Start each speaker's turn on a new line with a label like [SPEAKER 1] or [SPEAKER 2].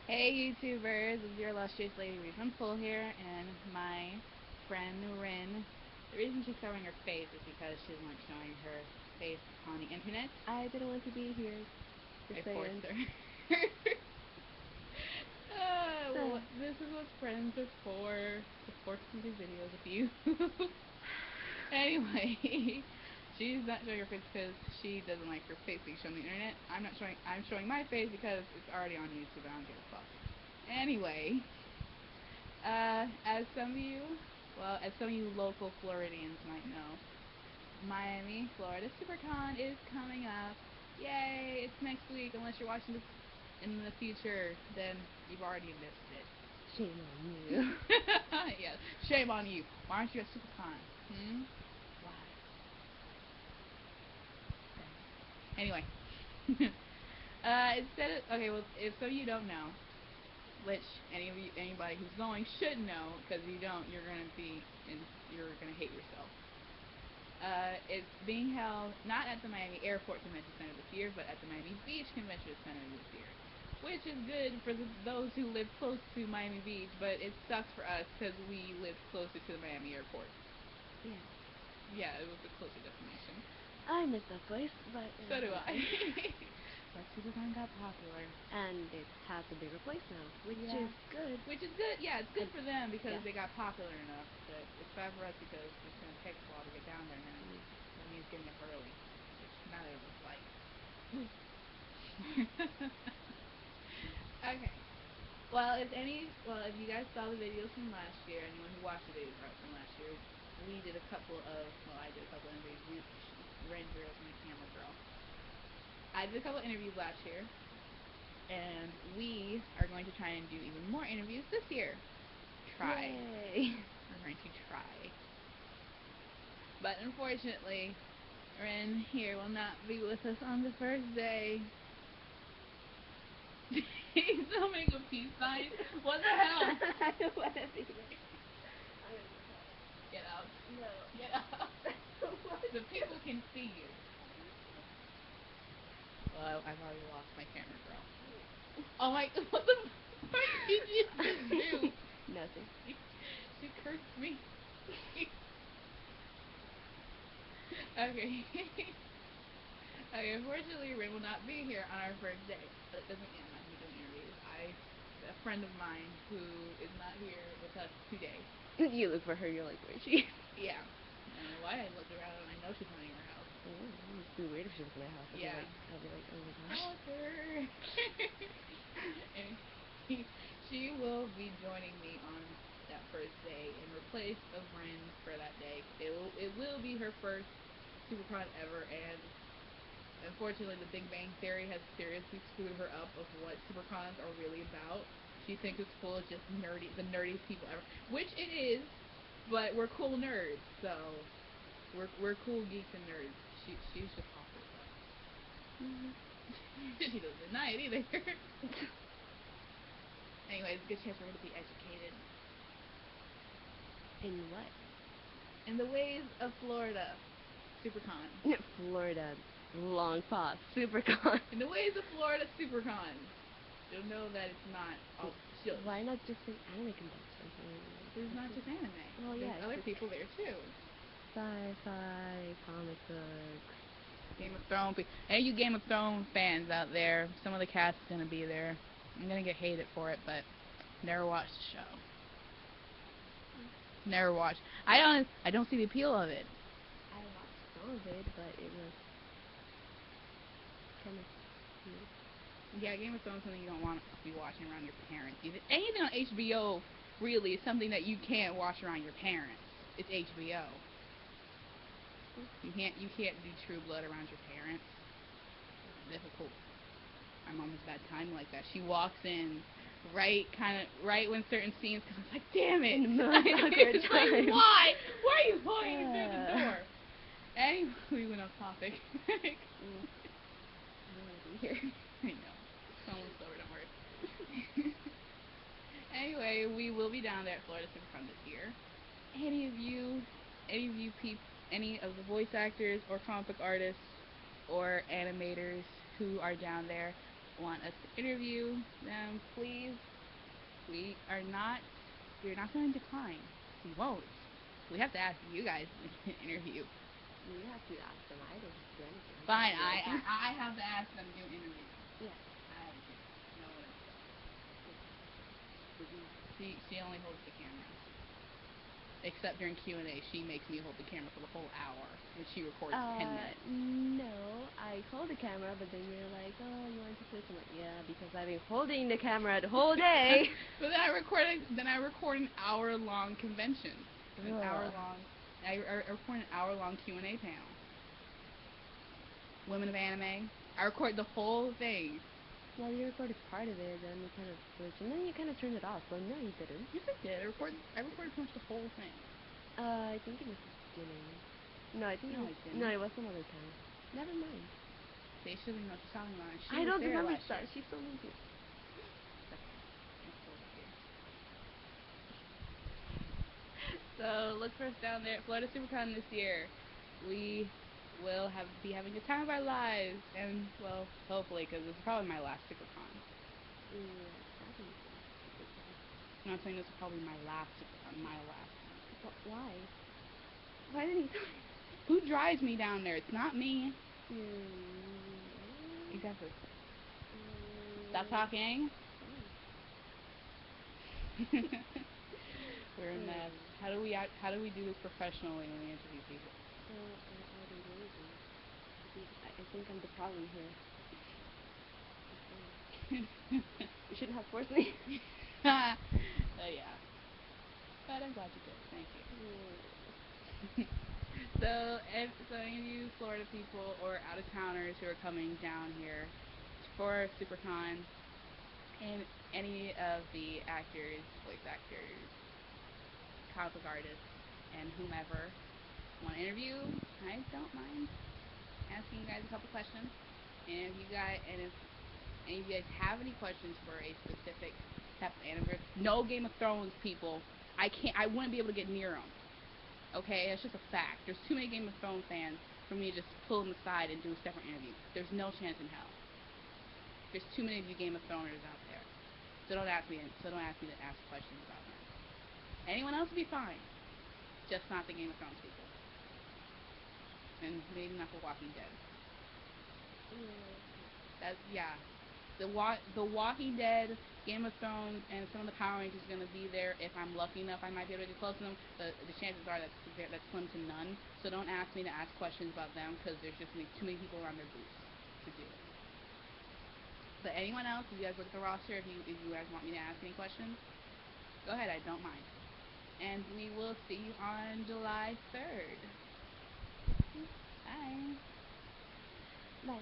[SPEAKER 1] Hey YouTubers, this is your illustrious Lady Reason Full here, and my friend Rin. The reason she's covering her face is because she doesn't like showing her face on the internet.
[SPEAKER 2] I didn't want to be here.
[SPEAKER 1] I
[SPEAKER 2] Just
[SPEAKER 1] forced
[SPEAKER 2] saying.
[SPEAKER 1] her. This is what friends are for. To force me to do videos with you. Anyway, she's not showing her face because she doesn't like her face being shown on the internet. I'm showing my face because it's already on YouTube and I don't give a fuck. Anyway, as some of you local Floridians might know, Miami, Florida Supercon is coming up. Yay! It's next week. Unless you're watching this in the future, then you've already missed it.
[SPEAKER 2] Shame on you.
[SPEAKER 1] Yes, shame on you. Why aren't you at Supercon? Why? Anyway, if some of you don't know, which anybody who's going should know, because if you don't, you're gonna hate yourself. It's being held not at the Miami Airport Convention Center this year, but at the Miami Beach Convention Center this year, which is good for those who live close to Miami Beach, but it sucks for us because we live closer to the Miami Airport.
[SPEAKER 2] Yeah.
[SPEAKER 1] Yeah, it was a closer destination.
[SPEAKER 2] I miss that place, but
[SPEAKER 1] So do I. But Supercon got popular.
[SPEAKER 2] And it has a bigger place now, which
[SPEAKER 1] Yeah.
[SPEAKER 2] is good.
[SPEAKER 1] Which is good. Yeah, it's good for them because
[SPEAKER 2] Yeah.
[SPEAKER 1] they got popular enough. But it's bad for us because it's going to take us a while to get down there, and that means getting up early, which neither of us like. Okay. If you guys saw the videos from last year, anyone who watched the videos from last year, I did a couple of interviews. Ren here as my camera girl. I did a couple of interviews last year, and we are going to try and do even more interviews this year.
[SPEAKER 2] Yay.
[SPEAKER 1] We're going to try. But unfortunately, Ren here will not be with us on the first day. He's still making a peace sign. What the hell?
[SPEAKER 2] I don't want to be there.
[SPEAKER 1] Get out.
[SPEAKER 2] No.
[SPEAKER 1] Get out. The people can see you. Well, I've already lost my camera girl. Oh my, what the fuck did you just do?
[SPEAKER 2] Nothing.
[SPEAKER 1] She cursed me. Okay. Okay, unfortunately, Rin will not be here on our first day. But it doesn't mean I'm not going to be doing interviews. A friend of mine who is not here with us today.
[SPEAKER 2] You look for her, you're like, where is she?
[SPEAKER 1] Yeah. I don't know why I looked around and I know she's not in your house.
[SPEAKER 2] It would be weird if she was in my house.
[SPEAKER 1] Yeah.
[SPEAKER 2] I'd be like, oh my gosh.
[SPEAKER 1] Stalker. And she will be joining me on that first day in replace of Rin for that day. It will be her first Supercon ever, and unfortunately, The Big Bang Theory has seriously screwed her up of what Supercons are really about. She thinks it's full of just the nerdiest people ever, which it is, but we're cool nerds, so we're cool geeks and nerds. She's just off herself. She doesn't deny it either. Anyways, good chance for her to be educated
[SPEAKER 2] In what?
[SPEAKER 1] in the ways of Florida. Supercon.
[SPEAKER 2] Florida. Long pause. Supercon.
[SPEAKER 1] In the ways of Florida Supercon. You'll know that it's not all chill.
[SPEAKER 2] Why not just say anime convention?
[SPEAKER 1] There's not just anime.
[SPEAKER 2] Well, yeah.
[SPEAKER 1] There's other people there too.
[SPEAKER 2] Sci-Fi, comic books.
[SPEAKER 1] Game of Thrones. Any you Game of Thrones fans out there, some of the cast is gonna be there. I'm gonna get hated for it, but never watched the show. Never watched. I don't see the appeal of it.
[SPEAKER 2] I watched some of it, but it was kind of weird.
[SPEAKER 1] Yeah, Game of Thrones is something you don't want to be watching around your parents. Anything on HBO really is something that you can't watch around your parents. It's HBO. You can't do True Blood around your parents. It's difficult. My mom has bad timing like that. She walks in right when certain scenes come. It's like, damn it! It's like, why? Why are you walking through the door? Anyway, we went off topic.
[SPEAKER 2] I don't want to be here.
[SPEAKER 1] I know. It's almost over. Don't worry. Anyway, we will be down there at Florida Supercon this year. Any of you, any of the voice actors or comic book artists or animators who are down there, want us to interview them, please, we are not, we're not going to decline. We won't. We have to ask you guys to interview.
[SPEAKER 2] You have to ask them. I don't do anything.
[SPEAKER 1] Fine,
[SPEAKER 2] I can't do anything.
[SPEAKER 1] I have to ask them to interview.
[SPEAKER 2] Yeah.
[SPEAKER 1] I don't care. No one else does.
[SPEAKER 2] Mhm.
[SPEAKER 1] She only holds the camera. Except during Q&A, she makes me hold the camera for the whole hour, and she records 10 minutes.
[SPEAKER 2] No, I hold the camera, but then you're like, oh, you want to switch? I'm like, yeah, because I've been holding the camera the whole day.
[SPEAKER 1] But then I record an hour-long convention. An
[SPEAKER 2] Ugh.
[SPEAKER 1] hour-long. I record an hour-long Q&A panel. Women of Anime. I record the whole thing.
[SPEAKER 2] Well, you recorded part of it, then you kind of switched, and then you kind of turned it off. But no, you didn't.
[SPEAKER 1] Yes, I did. I recorded pretty much the whole thing.
[SPEAKER 2] I think it was the beginning. No, I think
[SPEAKER 1] No,
[SPEAKER 2] it was.
[SPEAKER 1] I didn't.
[SPEAKER 2] No, it was some other time. Never mind.
[SPEAKER 1] They should know what you're talking about. She
[SPEAKER 2] I
[SPEAKER 1] was
[SPEAKER 2] don't
[SPEAKER 1] there
[SPEAKER 2] remember
[SPEAKER 1] last
[SPEAKER 2] stuff.
[SPEAKER 1] year.
[SPEAKER 2] She's so mean.
[SPEAKER 1] So look for us down there at Florida Supercon this year. We will be having the time of our lives, and well, hopefully, because this is probably my last Supercon.
[SPEAKER 2] Yeah,
[SPEAKER 1] I'm not saying this is probably my last Supercon, my last.
[SPEAKER 2] but why? Why didn't you tell me?
[SPEAKER 1] Who drives me down there? It's not me. Exactly. Stop talking. We're a mess. How do we do this professionally when we interview people?
[SPEAKER 2] I don't do anything. I think I'm the problem here. You shouldn't have forced me.
[SPEAKER 1] Yeah. But I'm glad you did. Thank you. So any of you Florida people or out of towners who are coming down here for Supercon, and any of the actors, voice actors, comic book artists, and whomever want to interview, I don't mind asking you guys a couple questions. And if any of you guys have any questions for a specific type of anime, no Game of Thrones people, I wouldn't be able to get near them. Okay, that's just a fact. There's too many Game of Thrones fans for me to just pull them aside and do a separate interview. There's no chance in hell. There's too many of you Game of Throners out there. So don't ask me to ask questions about them. Anyone else would be fine. Just not the Game of Thrones people. And maybe not The Walking Dead. The Walking Dead, Game of Thrones, and some of the Power Rangers are going to be there. If I'm lucky enough, I might be able to get close to them. But the chances are that's slim to none. So don't ask me to ask questions about them because there's just too many people around their booths to do it. But anyone else, if you guys look at the roster, if you guys want me to ask any questions, go ahead. I don't mind. And we will see you on July 3rd. Bye.
[SPEAKER 2] Bye.